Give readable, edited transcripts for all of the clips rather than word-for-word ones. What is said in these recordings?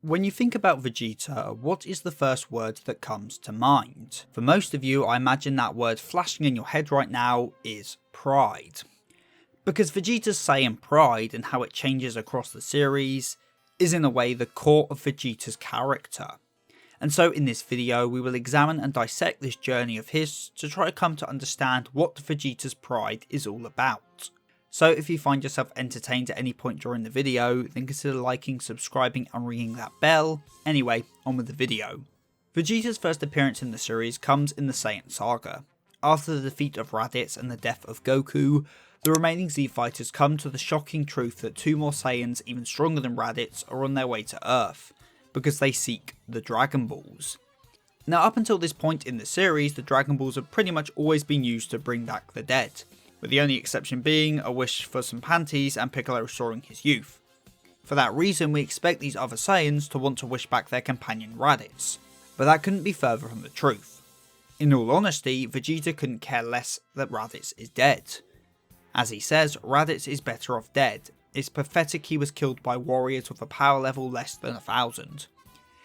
When you think about Vegeta, what is the first word that comes to mind? For most of you, I imagine that word flashing in your head right now is pride. Because Vegeta's Saiyan pride and how it changes across the series is in a way the core of Vegeta's character. And so in this video we will examine and dissect this journey of his to try to come to understand what Vegeta's pride is all about. So if you find yourself entertained at any point during the video, then consider liking, subscribing and ringing that bell. Anyway, on with the video. Vegeta's first appearance in the series comes in the Saiyan saga. After the defeat of Raditz and the death of Goku, the remaining Z fighters come to the shocking truth that two more Saiyans even stronger than Raditz are on their way to Earth, because they seek the Dragon Balls. Now up until this point in the series, the Dragon Balls have pretty much always been used to bring back the dead, with the only exception being a wish for some panties and Piccolo restoring his youth. For that reason we expect these other Saiyans to want to wish back their companion Raditz, but that couldn't be further from the truth. In all honesty, Vegeta couldn't care less that Raditz is dead. As he says, Raditz is better off dead. It's pathetic he was killed by warriors with a power level less than 1000.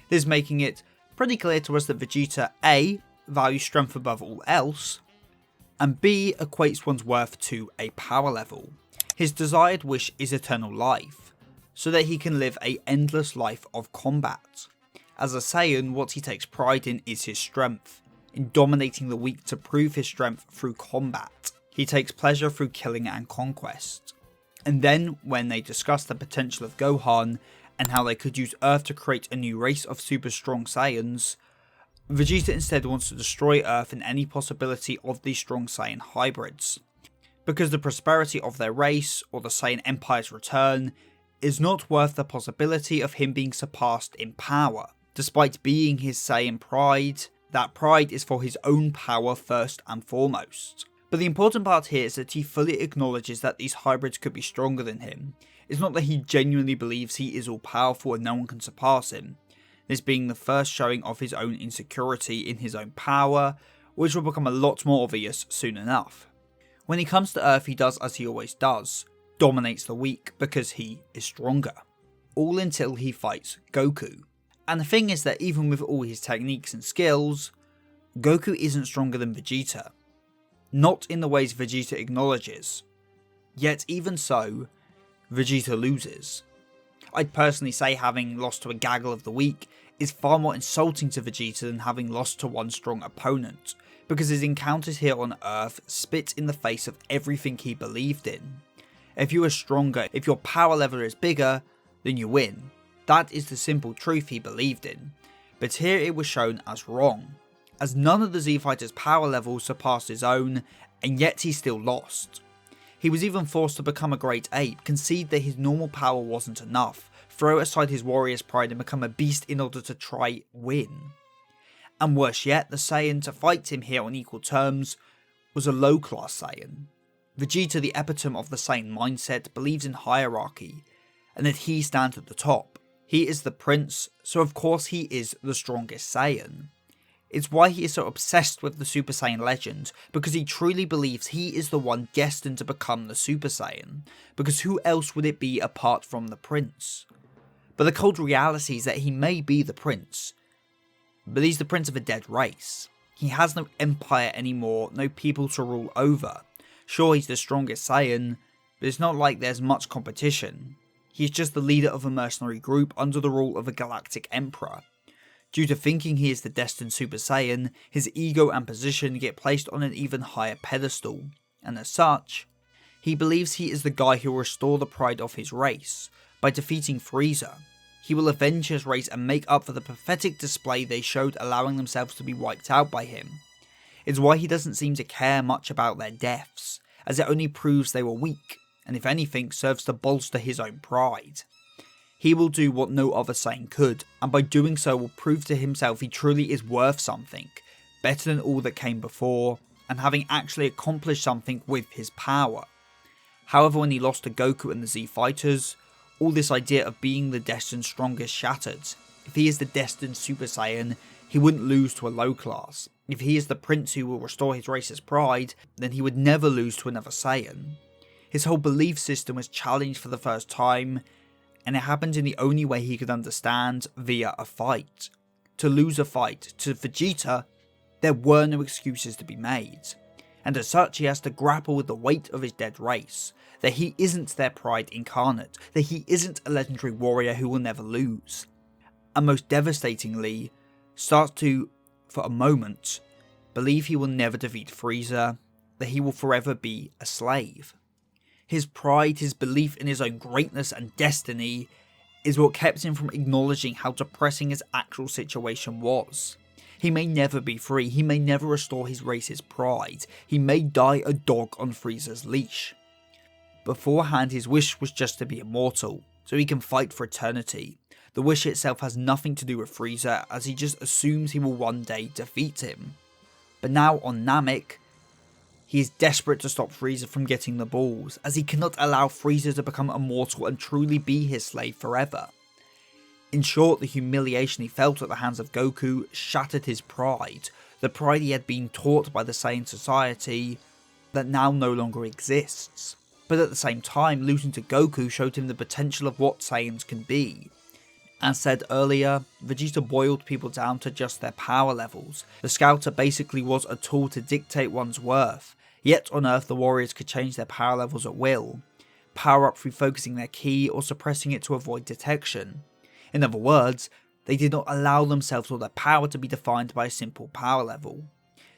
This making it pretty clear to us that Vegeta A, values strength above all else, and B, equates one's worth to a power level. His desired wish is eternal life, so that he can live an endless life of combat. As a Saiyan, what he takes pride in is his strength, in dominating the weak to prove his strength through combat. He takes pleasure through killing and conquest. And then, when they discuss the potential of Gohan, and how they could use Earth to create a new race of super strong Saiyans, Vegeta instead wants to destroy Earth and any possibility of these strong Saiyan hybrids, because the prosperity of their race, or the Saiyan Empire's return, is not worth the possibility of him being surpassed in power. Despite being his Saiyan pride, that pride is for his own power first and foremost. But the important part here is that he fully acknowledges that these hybrids could be stronger than him. It's not that he genuinely believes he is all powerful and no one can surpass him, this being the first showing of his own insecurity in his own power, which will become a lot more obvious soon enough. When he comes to Earth he does as he always does, dominates the weak because he is stronger. All until he fights Goku. And the thing is that even with all his techniques and skills, Goku isn't stronger than Vegeta. Not in the ways Vegeta acknowledges. Yet even so, Vegeta loses. I'd personally say having lost to a gaggle of the weak is far more insulting to Vegeta than having lost to one strong opponent, because his encounters here on Earth spit in the face of everything he believed in. If you are stronger, if your power level is bigger, then you win. That is the simple truth he believed in, but here it was shown as wrong, as none of the Z Fighters' power levels surpassed his own, and yet he still lost. He was even forced to become a great ape, concede that his normal power wasn't enough, throw aside his warrior's pride and become a beast in order to try win. And worse yet, the Saiyan to fight him here on equal terms was a low class Saiyan. Vegeta, the epitome of the Saiyan mindset, believes in hierarchy, and that he stands at the top. He is the prince, so of course he is the strongest Saiyan. It's why he is so obsessed with the Super Saiyan legend, because he truly believes he is the one destined to become the Super Saiyan, because who else would it be apart from the prince? But the cold reality is that he may be the prince, but he's the prince of a dead race. He has no empire anymore, no people to rule over. Sure, he's the strongest Saiyan, but it's not like there's much competition. He's just the leader of a mercenary group under the rule of a galactic emperor. Due to thinking he is the destined Super Saiyan, his ego and position get placed on an even higher pedestal, and as such, he believes he is the guy who will restore the pride of his race. By defeating Frieza, he will avenge his race and make up for the pathetic display they showed, allowing themselves to be wiped out by him. It's why he doesn't seem to care much about their deaths, as it only proves they were weak, and if anything serves to bolster his own pride. He will do what no other Saiyan could, and by doing so will prove to himself he truly is worth something, better than all that came before, and having actually accomplished something with his power. However, when he lost to Goku and the Z Fighters, all this idea of being the destined strongest shattered. If he is the destined Super Saiyan, he wouldn't lose to a low class. If he is the prince who will restore his race's pride, then he would never lose to another Saiyan. His whole belief system was challenged for the first time, and it happened in the only way he could understand, via a fight. To lose a fight, to Vegeta, there were no excuses to be made, and as such he has to grapple with the weight of his dead race, that he isn't their pride incarnate, that he isn't a legendary warrior who will never lose, and most devastatingly, starts to, for a moment, believe he will never defeat Frieza, that he will forever be a slave. His pride, his belief in his own greatness and destiny, is what kept him from acknowledging how depressing his actual situation was. He may never be free, he may never restore his race's pride, he may die a dog on Frieza's leash. Beforehand his wish was just to be immortal, so he can fight for eternity. The wish itself has nothing to do with Frieza, as he just assumes he will one day defeat him. But now on Namek, he is desperate to stop Frieza from getting the balls, as he cannot allow Frieza to become immortal and truly be his slave forever. In short, the humiliation he felt at the hands of Goku shattered his pride, the pride he had been taught by the Saiyan society that now no longer exists. But at the same time, losing to Goku showed him the potential of what Saiyans can be. As said earlier, Vegeta boiled people down to just their power levels. The Scouter basically was a tool to dictate one's worth, yet on Earth the warriors could change their power levels at will. Power up through focusing their ki or suppressing it to avoid detection. In other words, they did not allow themselves or their power to be defined by a simple power level.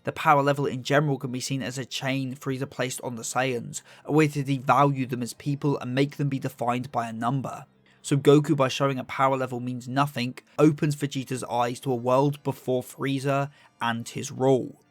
The power level in general can be seen as a chain Frieza placed on the Saiyans, a way to devalue them as people and make them be defined by a number. So Goku, by showing a power level means nothing, opens Vegeta's eyes to a world before Frieza and his rule.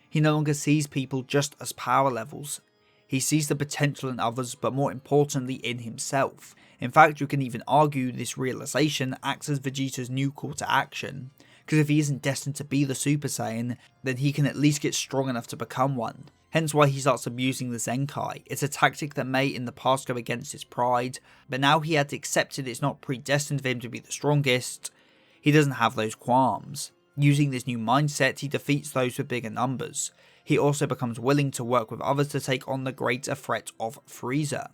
He no longer sees people just as power levels. He sees the potential in others, but more importantly in himself. In fact, you can even argue this realization acts as Vegeta's new call to action, because if he isn't destined to be the Super Saiyan, then he can at least get strong enough to become one. Hence why he starts abusing the Zenkai. It's a tactic that may in the past go against his pride, but now he had accepted it's not predestined for him to be the strongest, he doesn't have those qualms. Using this new mindset, he defeats those with bigger numbers. He also becomes willing to work with others to take on the greater threat of Frieza.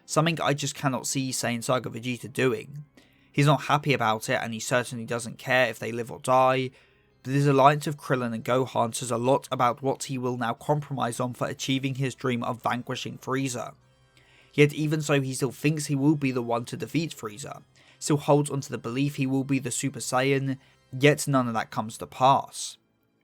Something I just cannot see Saiyan Saga Vegeta doing. He's not happy about it, and he certainly doesn't care if they live or die, but his alliance of Krillin and Gohan says a lot about what he will now compromise on for achieving his dream of vanquishing Frieza. Yet even so, he still thinks he will be the one to defeat Frieza, still holds onto the belief he will be the Super Saiyan, yet none of that comes to pass.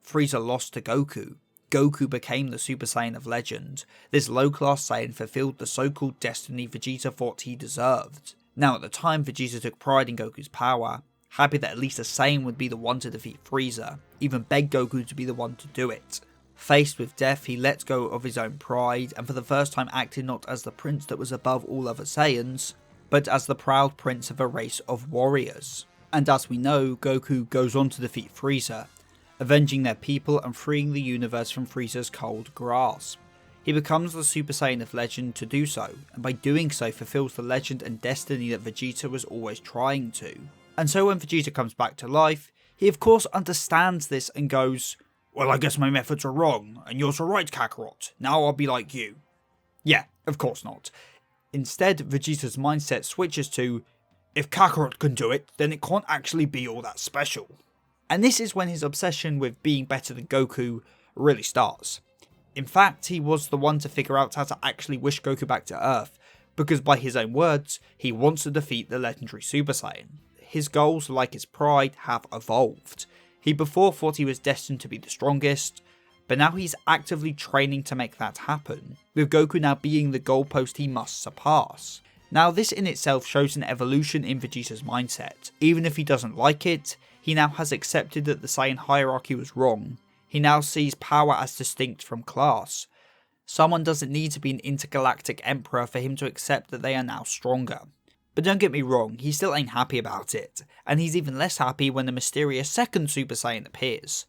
Frieza lost to Goku. Goku became the Super Saiyan of legend. This low-class Saiyan fulfilled the so-called destiny Vegeta thought he deserved. Now at the time, Vegeta took pride in Goku's power, happy that at least a Saiyan would be the one to defeat Frieza, even begged Goku to be the one to do it. Faced with death, he let go of his own pride, and for the first time acted not as the prince that was above all other Saiyans, but as the proud prince of a race of warriors. And as we know, Goku goes on to defeat Frieza, avenging their people and freeing the universe from Frieza's cold grasp. He becomes the Super Saiyan of legend to do so, and by doing so fulfills the legend and destiny that Vegeta was always trying to. And so when Vegeta comes back to life, he of course understands this and goes, "Well, I guess my methods are wrong, and yours are right, Kakarot. Now I'll be like you." Yeah, of course not. Instead, Vegeta's mindset switches to, if Kakarot can do it, then it can't actually be all that special. And this is when his obsession with being better than Goku really starts. In fact, he was the one to figure out how to actually wish Goku back to Earth, because by his own words, he wants to defeat the legendary Super Saiyan. His goals, like his pride, have evolved. He before thought he was destined to be the strongest, but now he's actively training to make that happen, with Goku now being the goalpost he must surpass. Now this in itself shows an evolution in Vegeta's mindset. Even if he doesn't like it, he now has accepted that the Saiyan hierarchy was wrong. He now sees power as distinct from class. Someone doesn't need to be an intergalactic emperor for him to accept that they are now stronger. But don't get me wrong, he still ain't happy about it, and he's even less happy when the mysterious second Super Saiyan appears.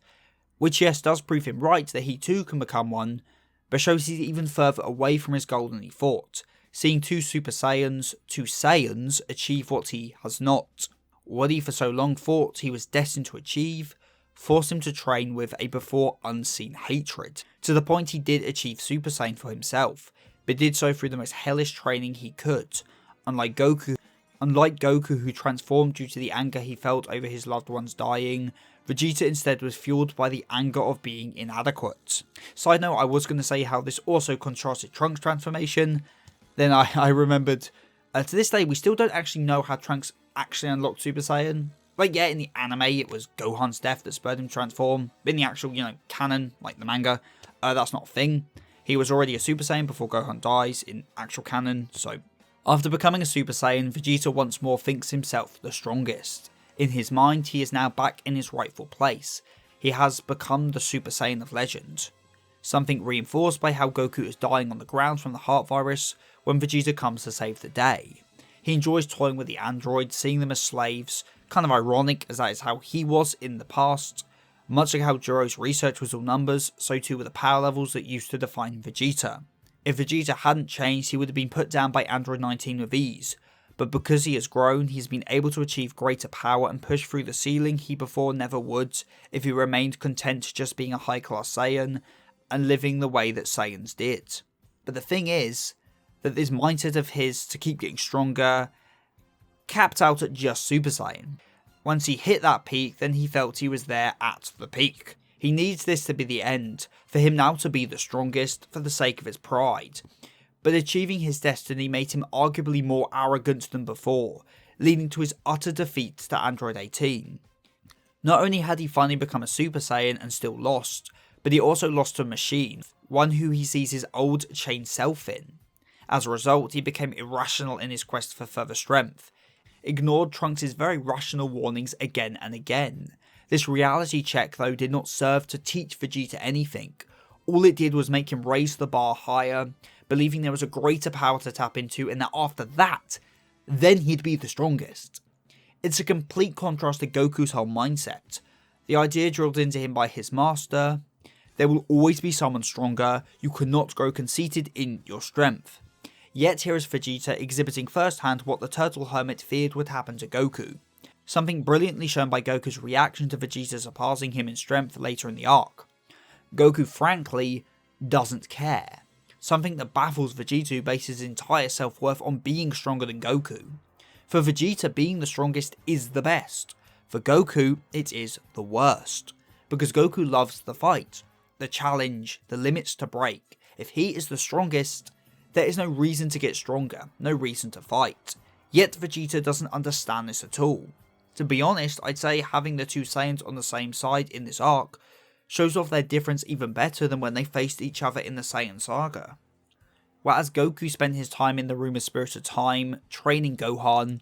Which yes, does prove him right that he too can become one, but shows he's even further away from his goal than he thought, seeing two Saiyans, achieve what he has not. What he for so long thought he was destined to achieve, forced him to train with a before unseen hatred, to the point he did achieve Super Saiyan for himself, but did so through the most hellish training he could. Unlike Goku, Unlike Goku, who transformed due to the anger he felt over his loved ones dying, Vegeta instead was fueled by the anger of being inadequate. Side note, I was going to say how this also contrasted Trunks' transformation, then I remembered, to this day we still don't actually know how Trunks actually unlocked Super Saiyan. Like, yeah, in the anime it was Gohan's death that spurred him to transform, but in the actual, canon, like the manga, that's not a thing. He was already a Super Saiyan before Gohan dies in actual canon, so after becoming a Super Saiyan, Vegeta once more thinks himself the strongest. In his mind, he is now back in his rightful place. He has become the Super Saiyan of legend. Something reinforced by how Goku is dying on the ground from the heart virus when Vegeta comes to save the day. He enjoys toying with the androids, seeing them as slaves, kind of ironic as that is how he was in the past. Much like how Jiro's research was all numbers, so too were the power levels that used to define Vegeta. If Vegeta hadn't changed, he would have been put down by Android 19 with ease, but because he has grown, he's been able to achieve greater power and push through the ceiling he before never would if he remained content just being a high-class Saiyan and living the way that Saiyans did. But the thing is, that this mindset of his to keep getting stronger capped out at just Super Saiyan. Once he hit that peak, then he felt he was there at the peak. He needs this to be the end, for him now to be the strongest for the sake of his pride. But achieving his destiny made him arguably more arrogant than before, leading to his utter defeat to Android 18. Not only had he finally become a Super Saiyan and still lost, but he also lost to a machine, one who he sees his old chained self in. As a result, he became irrational in his quest for further strength, ignored Trunks' very rational warnings again and again. This reality check though did not serve to teach Vegeta anything. All it did was make him raise the bar higher, believing there was a greater power to tap into and that after that, then he'd be the strongest. It's a complete contrast to Goku's whole mindset. The idea drilled into him by his master: there will always be someone stronger, you cannot grow conceited in your strength. Yet here is Vegeta exhibiting firsthand what the Turtle Hermit feared would happen to Goku. Something brilliantly shown by Goku's reaction to Vegeta surpassing him in strength later in the arc. Goku frankly doesn't care. Something that baffles Vegeta, who bases his entire self-worth on being stronger than Goku. For Vegeta, being the strongest is the best. For Goku, it is the worst. Because Goku loves the fight, the challenge, the limits to break. If he is the strongest, there is no reason to get stronger, no reason to fight. Yet Vegeta doesn't understand this at all. To be honest, I'd say having the two Saiyans on the same side in this arc shows off their difference even better than when they faced each other in the Saiyan saga. Whereas Goku spent his time in the Room of Spirited Time, training Gohan,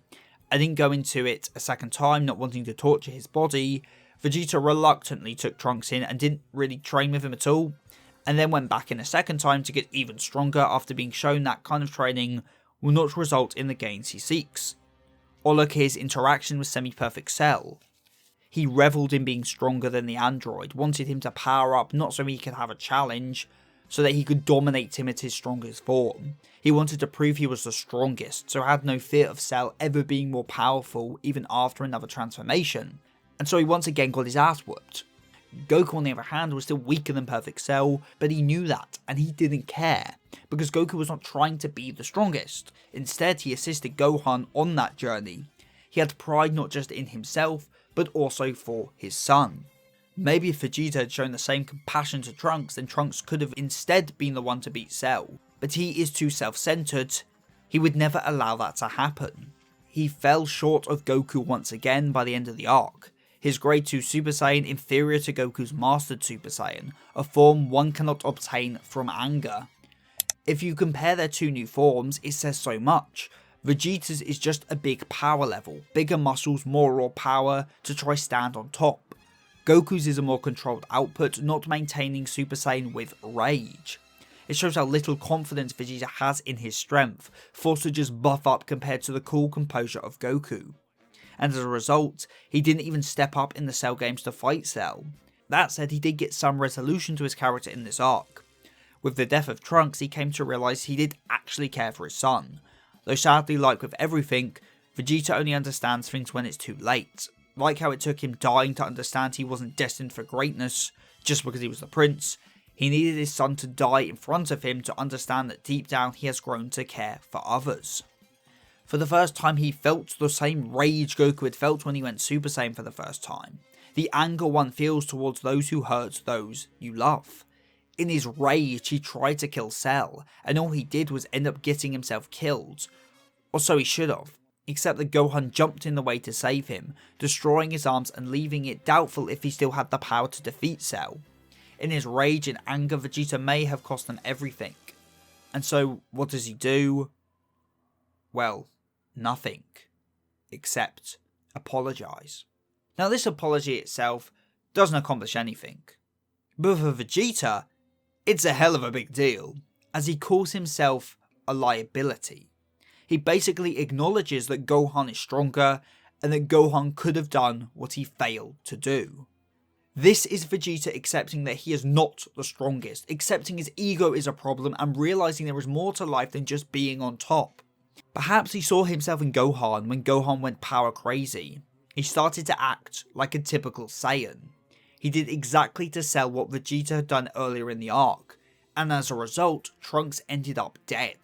and didn't go into it a second time not wanting to torture his body, Vegeta reluctantly took Trunks in and didn't really train with him at all, and then went back in a second time to get even stronger after being shown that kind of training will not result in the gains he seeks. Or look at his interaction with Semi-Perfect Cell. He revelled in being stronger than the android, wanted him to power up not so he could have a challenge, so that he could dominate him at his strongest form. He wanted to prove he was the strongest, so had no fear of Cell ever being more powerful even after another transformation, and so he once again got his ass whooped. Goku on the other hand was still weaker than Perfect Cell, but he knew that, and he didn't care, because Goku was not trying to be the strongest. Instead, he assisted Gohan on that journey. He had pride not just in himself, but also for his son. Maybe if Vegeta had shown the same compassion to Trunks, then Trunks could have instead been the one to beat Cell. But he is too self-centered, he would never allow that to happen. He fell short of Goku once again by the end of the arc. His Grade 2 Super Saiyan inferior to Goku's Mastered Super Saiyan, a form one cannot obtain from anger. If you compare their two new forms, it says so much. Vegeta's is just a big power level, bigger muscles, more raw power to try stand on top. Goku's is a more controlled output, not maintaining Super Saiyan with rage. It shows how little confidence Vegeta has in his strength, forced to just buff up compared to the cool composure of Goku. And as a result, he didn't even step up in the Cell games to fight Cell. That said, he did get some resolution to his character in this arc. With the death of Trunks, he came to realise he did actually care for his son. Though sadly, like with everything, Vegeta only understands things when it's too late. Like how it took him dying to understand he wasn't destined for greatness just because he was the prince, he needed his son to die in front of him to understand that deep down he has grown to care for others. For the first time, he felt the same rage Goku had felt when he went Super Saiyan for the first time. The anger one feels towards those who hurt those you love. In his rage, he tried to kill Cell, and all he did was end up getting himself killed. Or so he should have, except that Gohan jumped in the way to save him, destroying his arms and leaving it doubtful if he still had the power to defeat Cell. In his rage and anger, Vegeta may have cost them everything. And so, what does he do? Well, nothing. Except apologise. Now this apology itself doesn't accomplish anything. But for Vegeta, it's a hell of a big deal, as he calls himself a liability. He basically acknowledges that Gohan is stronger, and that Gohan could have done what he failed to do. This is Vegeta accepting that he is not the strongest, accepting his ego is a problem, and realising there is more to life than just being on top. Perhaps he saw himself in Gohan when Gohan went power crazy. He started to act like a typical Saiyan. He did exactly to Cell what Vegeta had done earlier in the arc, and as a result, Trunks ended up dead.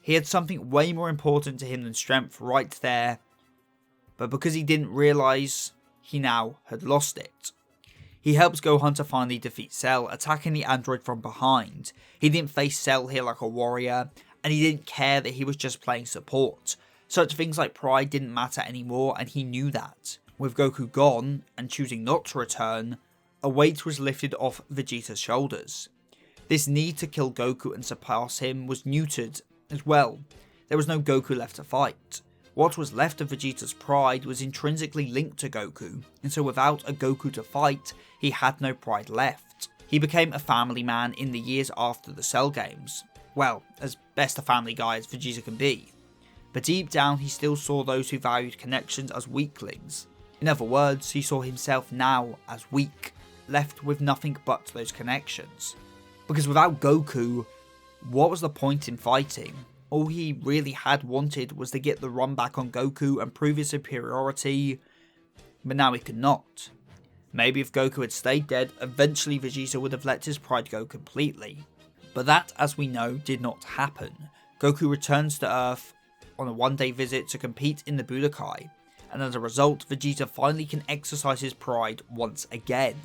He had something way more important to him than strength right there, but because he didn't realise, he now had lost it. He helps Gohan to finally defeat Cell, attacking the android from behind. He didn't face Cell here like a warrior, and he didn't care that he was just playing support. Such things like pride didn't matter anymore, and he knew that. With Goku gone, and choosing not to return, a weight was lifted off Vegeta's shoulders. This need to kill Goku and surpass him was neutered as well. There was no Goku left to fight. What was left of Vegeta's pride was intrinsically linked to Goku, and so without a Goku to fight, he had no pride left. He became a family man in the years after the Cell games. Well, as best a family guy as Vegeta can be. But deep down he still saw those who valued connections as weaklings. In other words, he saw himself now as weak, left with nothing but those connections. Because without Goku, what was the point in fighting? All he really had wanted was to get the run back on Goku and prove his superiority, but now he could not. Maybe if Goku had stayed dead, eventually Vegeta would have let his pride go completely. But that, as we know, did not happen. Goku returns to Earth on a one-day visit to compete in the Budokai, and as a result, Vegeta finally can exercise his pride once again.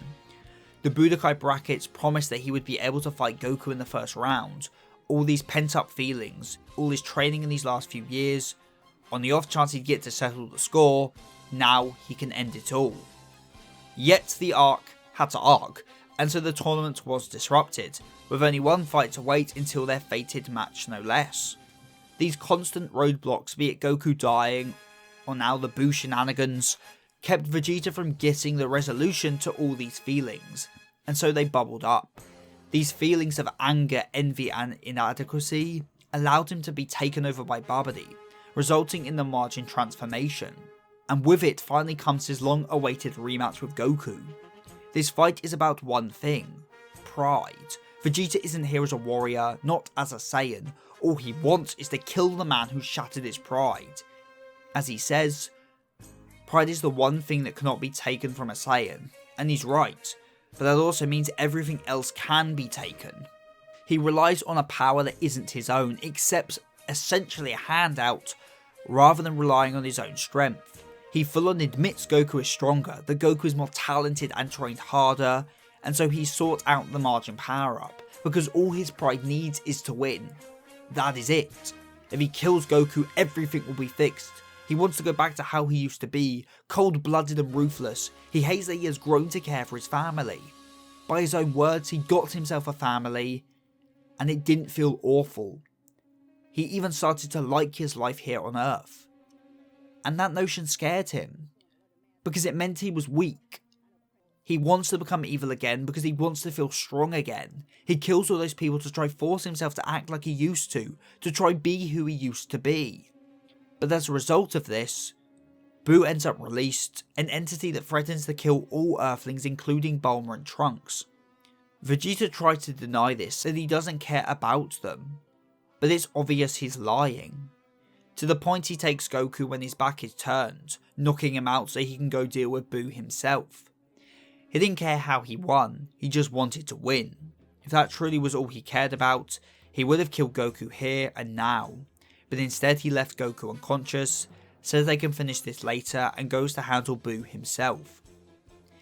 The Budokai brackets promised that he would be able to fight Goku in the first round. All these pent-up feelings, all his training in these last few years, on the off chance he'd get to settle the score, now he can end it all. Yet the arc had to arc, and so the tournament was disrupted, with only one fight to wait until their fated match no less. These constant roadblocks, be it Goku dying, or now the Buu shenanigans, kept Vegeta from getting the resolution to all these feelings, and so they bubbled up. These feelings of anger, envy and inadequacy allowed him to be taken over by Babidi, resulting in the Margin transformation. And with it finally comes his long awaited rematch with Goku. This fight is about one thing: pride. Vegeta isn't here as a warrior, not as a Saiyan. All he wants is to kill the man who shattered his pride. As he says, pride is the one thing that cannot be taken from a Saiyan, and he's right. But that also means everything else can be taken. He relies on a power that isn't his own, accepts essentially a handout, rather than relying on his own strength. He full on admits Goku is stronger, that Goku is more talented and trained harder, and so he sought out the Margin power-up, because all his pride needs is to win. That is it. If he kills Goku, everything will be fixed. He wants to go back to how he used to be, cold-blooded and ruthless. He hates that he has grown to care for his family. By his own words, he got himself a family, and it didn't feel awful. He even started to like his life here on Earth. And that notion scared him, because it meant he was weak. He wants to become evil again because he wants to feel strong again. He kills all those people to try force himself to act like he used to try be who he used to be. But as a result of this, Buu ends up released, an entity that threatens to kill all Earthlings including Bulma and Trunks. Vegeta tries to deny this, said he doesn't care about them, but it's obvious he's lying. To the point he takes Goku when his back is turned, knocking him out so he can go deal with Buu himself. He didn't care how he won, he just wanted to win. If that truly was all he cared about, he would have killed Goku here and now. but instead he left Goku unconscious, says they can finish this later, and goes to handle Buu himself.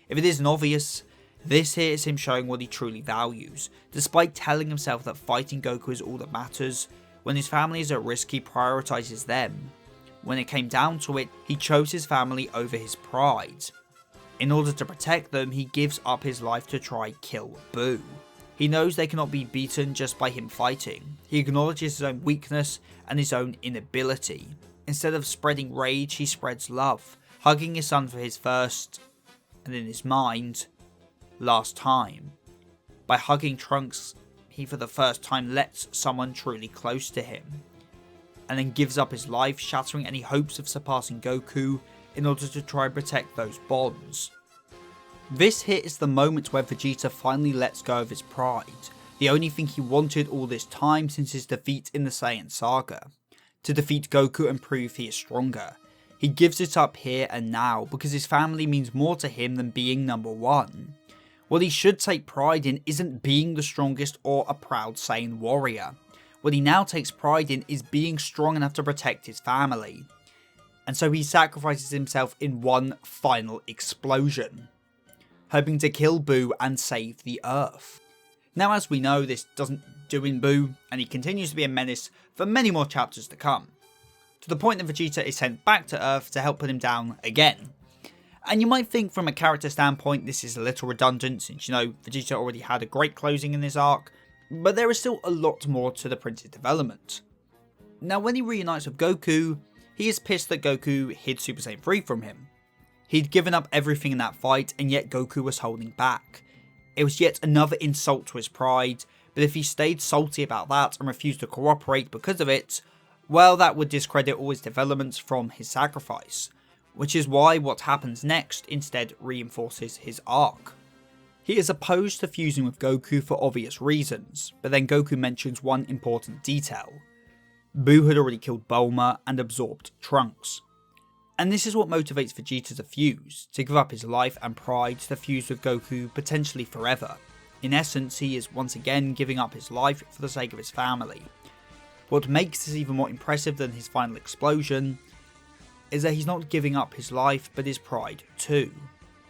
If it isn't obvious, this here is him showing what he truly values. Despite telling himself that fighting Goku is all that matters, when his family is at risk he prioritises them. When it came down to it, he chose his family over his pride. In order to protect them, he gives up his life to try kill Buu. He knows they cannot be beaten just by him fighting. He acknowledges his own weakness and his own inability. Instead of spreading rage, he spreads love, hugging his son for his first, and in his mind, last time. By hugging Trunks, he for the first time lets someone truly close to him, and then gives up his life, shattering any hopes of surpassing Goku in order to try and protect those bonds. This here is the moment where Vegeta finally lets go of his pride, the only thing he wanted all this time since his defeat in the Saiyan saga. To defeat Goku and prove he is stronger. He gives it up here and now because his family means more to him than being number one. What he should take pride in isn't being the strongest or a proud Saiyan warrior. What he now takes pride in is being strong enough to protect his family. And so he sacrifices himself in one final explosion, hoping to kill Buu and save the Earth. Now, as we know, this doesn't do in Buu, and he continues to be a menace for many more chapters to come, to the point that Vegeta is sent back to Earth to help put him down again. And you might think from a character standpoint this is a little redundant, since you know Vegeta already had a great closing in this arc, but there is still a lot more to the prince's development. Now, when he reunites with Goku, he is pissed that Goku hid Super Saiyan 3 from him. He'd given up everything in that fight, and yet Goku was holding back. It was yet another insult to his pride, but if he stayed salty about that and refused to cooperate because of it, well, that would discredit all his developments from his sacrifice, which is why what happens next instead reinforces his arc. He is opposed to fusing with Goku for obvious reasons, but then Goku mentions one important detail. Buu had already killed Bulma and absorbed Trunks. And this is what motivates Vegeta to fuse, to give up his life and pride to fuse with Goku potentially forever. In essence, he is once again giving up his life for the sake of his family. What makes this even more impressive than his final explosion is that he's not giving up his life but his pride too,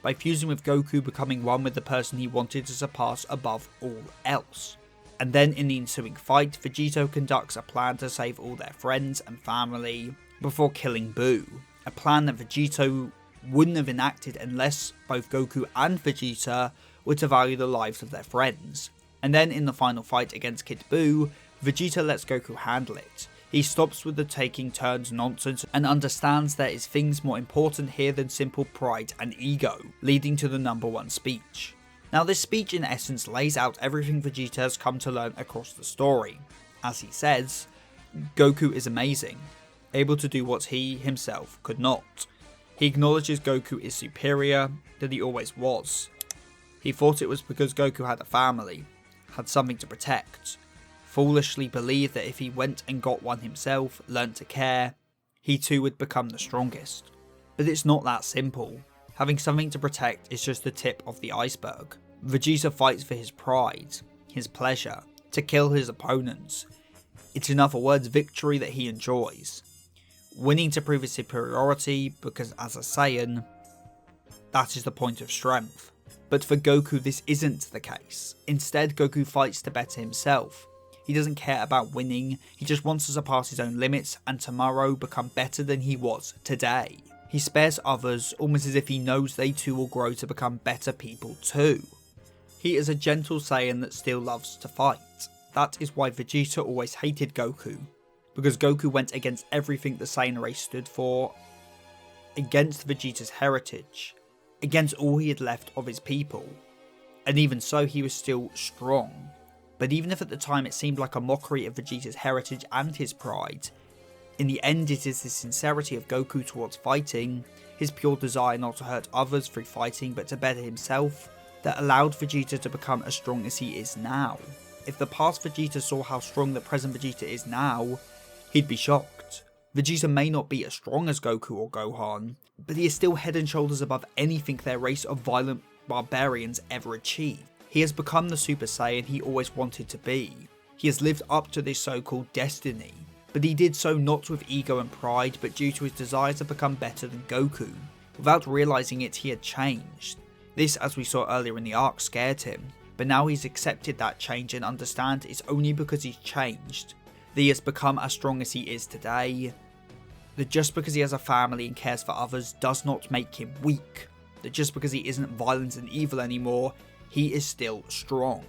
by fusing with Goku, becoming one with the person he wanted to surpass above all else. And then in the ensuing fight, Vegeta conducts a plan to save all their friends and family before killing Buu. A plan that Vegeta wouldn't have enacted unless both Goku and Vegeta were to value the lives of their friends. And then in the final fight against Kid Buu, Vegeta lets Goku handle it. He stops with the taking turns nonsense and understands there is things more important here than simple pride and ego, leading to the #1 speech. Now, this speech in essence lays out everything Vegeta has come to learn across the story. As he says, Goku is amazing, able to do what he himself could not. He acknowledges Goku is superior, that he always was. He thought it was because Goku had a family, had something to protect. Foolishly believed that if he went and got one himself, learnt to care, he too would become the strongest. But it's not that simple. Having something to protect is just the tip of the iceberg. Vegeta fights for his pride, his pleasure, to kill his opponents. It's in other words victory that he enjoys. Winning to prove his superiority, because as a Saiyan, that is the point of strength. But for Goku this isn't the case. Instead, Goku fights to better himself. He doesn't care about winning, he just wants to surpass his own limits and tomorrow become better than he was today. He spares others almost as if he knows they too will grow to become better people too. He is a gentle Saiyan that still loves to fight. That is why Vegeta always hated Goku, because Goku went against everything the Saiyan race stood for, against Vegeta's heritage, against all he had left of his people, and even so he was still strong. But even if at the time it seemed like a mockery of Vegeta's heritage and his pride, in the end it is the sincerity of Goku towards fighting, his pure desire not to hurt others through fighting but to better himself, that allowed Vegeta to become as strong as he is now. If the past Vegeta saw how strong the present Vegeta is now, he'd be shocked. Vegeta may not be as strong as Goku or Gohan, but he is still head and shoulders above anything their race of violent barbarians ever achieved. He has become the Super Saiyan he always wanted to be. He has lived up to this so-called destiny. but he did so not with ego and pride, but due to his desire to become better than Goku. Without realising it, he had changed. This, as we saw earlier in the arc, scared him, but now he's accepted that change and understands it's only because he's changed that he has become as strong as he is today. That just because he has a family and cares for others does not make him weak. That just because he isn't violent and evil anymore, he is still strong.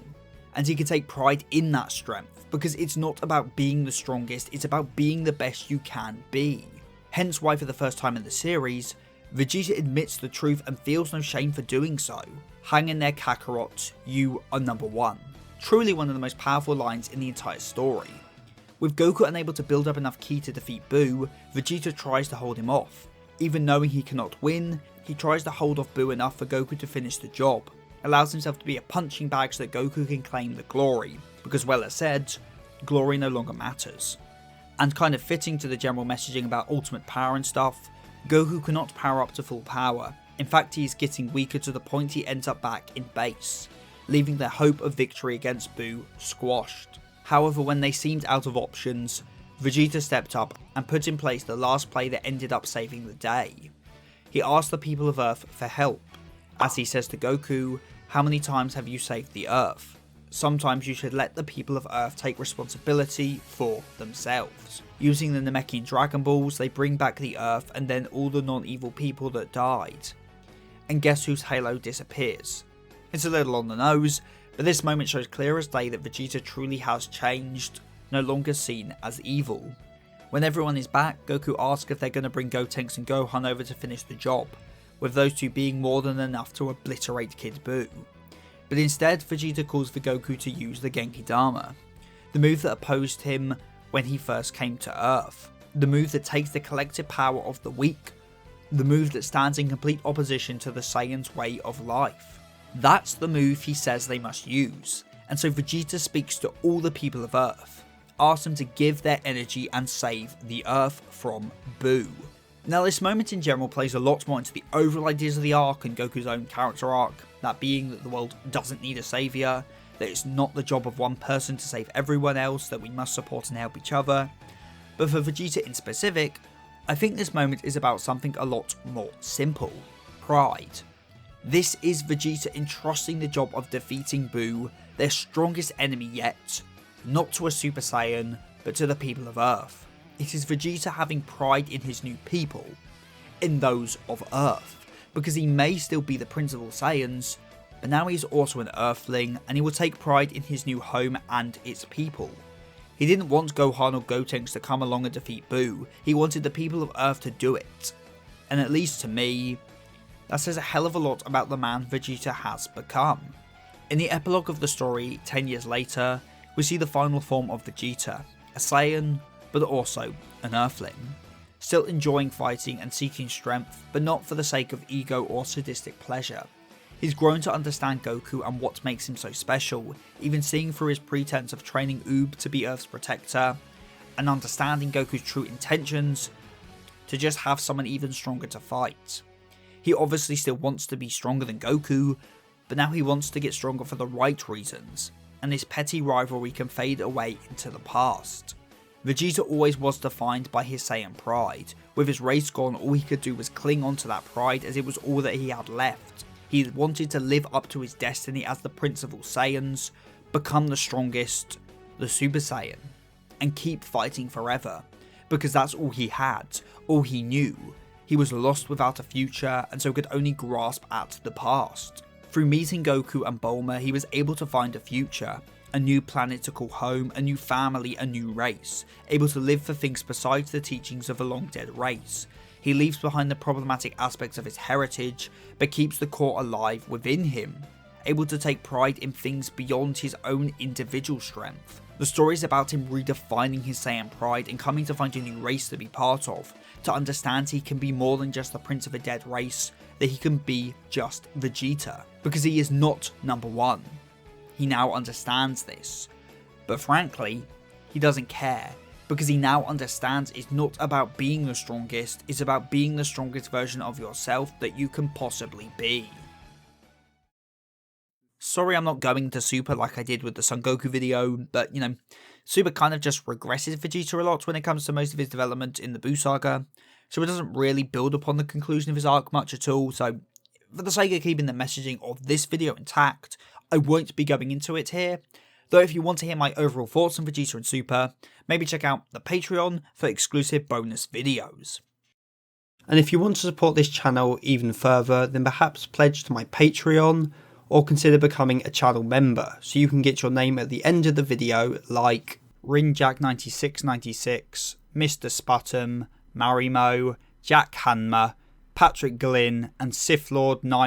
And he can take pride in that strength, because it's not about being the strongest, it's about being the best you can be. Hence why for the first time in the series, Vegeta admits the truth and feels no shame for doing so. Hang in there, Kakarot, you are number one. Truly one of the most powerful lines in the entire story. With Goku unable to build up enough ki to defeat Buu, Vegeta tries to hold him off. Even knowing he cannot win, he tries to hold off Buu enough for Goku to finish the job. Allows himself to be a punching bag so that Goku can claim the glory, because well as said, glory no longer matters. And kind of fitting to the general messaging about ultimate power and stuff, Goku cannot power up to full power. In fact, he is getting weaker to the point he ends up back in base, leaving their hope of victory against Buu squashed. However, when they seemed out of options, Vegeta stepped up and put in place the last play that ended up saving the day. He asked the people of Earth for help, as he says to Goku, "How many times have you saved the Earth? Sometimes you should let the people of Earth take responsibility for themselves." Using the Namekian Dragon Balls, they bring back the Earth and then all the non-evil people that died. And guess whose halo disappears? It's a little on the nose, but this moment shows clear as day that Vegeta truly has changed, no longer seen as evil. When everyone is back, Goku asks if they're going to bring Gotenks and Gohan over to finish the job, with those two being more than enough to obliterate Kid Buu. But instead, Vegeta calls for Goku to use the Genki Dama, the move that opposed him when he first came to Earth, the move that takes the collective power of the weak, the move that stands in complete opposition to the Saiyan's way of life. That's the move he says they must use, and so Vegeta speaks to all the people of Earth, asks them to give their energy and save the Earth from Buu. Now this moment in general plays a lot more into the overall ideas of the arc and Goku's own character arc, that being that the world doesn't need a saviour, that it's not the job of one person to save everyone else, that we must support and help each other. But for Vegeta in specific, I think this moment is about something a lot more simple: pride. This is Vegeta entrusting the job of defeating Buu, their strongest enemy yet, not to a Super Saiyan, but to the people of Earth. It is Vegeta having pride in his new people, in those of Earth, because he may still be the principal Saiyans, but now he's also an Earthling, and he will take pride in his new home and its people. He didn't want Gohan or Gotenks to come along and defeat Buu, he wanted the people of Earth to do it. And at least to me, that says a hell of a lot about the man Vegeta has become. In the epilogue of the story, 10 years later, we see the final form of Vegeta, a Saiyan, but also an Earthling. Still enjoying fighting and seeking strength, but not for the sake of ego or sadistic pleasure. He's grown to understand Goku and what makes him so special, even seeing through his pretense of training Oob to be Earth's protector, and understanding Goku's true intentions to just have someone even stronger to fight. He obviously still wants to be stronger than Goku, but now he wants to get stronger for the right reasons, and this petty rivalry can fade away into the past. Vegeta always was defined by his Saiyan pride. With his race gone, all he could do was cling on to that pride as it was all that he had left. He wanted to live up to his destiny as the Prince of all Saiyans, become the strongest, the Super Saiyan, and keep fighting forever, because that's all he had, all he knew. He was lost without a future, and so could only grasp at the past. Through meeting Goku and Bulma, he was able to find a future, a new planet to call home, a new family, a new race, able to live for things besides the teachings of a long dead race. He leaves behind the problematic aspects of his heritage, but keeps the core alive within him, able to take pride in things beyond his own individual strength. The story is about him redefining his Saiyan pride and coming to find a new race to be part of, to understand he can be more than just the prince of a dead race, that he can be just Vegeta, because he is not number one. He now understands this, but frankly, he doesn't care, because he now understands it's not about being the strongest, it's about being the strongest version of yourself that you can possibly be. Sorry I'm not going to Super like I did with the Son Goku video, but you know, Super kind of just regresses Vegeta a lot when it comes to most of his development in the Buu saga, so it doesn't really build upon the conclusion of his arc much at all, so for the sake of keeping the messaging of this video intact, I won't be going into it here, though if you want to hear my overall thoughts on Vegeta and Super, maybe check out the Patreon for exclusive bonus videos. And if you want to support this channel even further, then perhaps pledge to my Patreon, or consider becoming a channel member, so you can get your name at the end of the video, like Rinjack9696, Mr. Sputum, Marimo, Jack Hanma, Patrick Glynn, and Sith Lord 9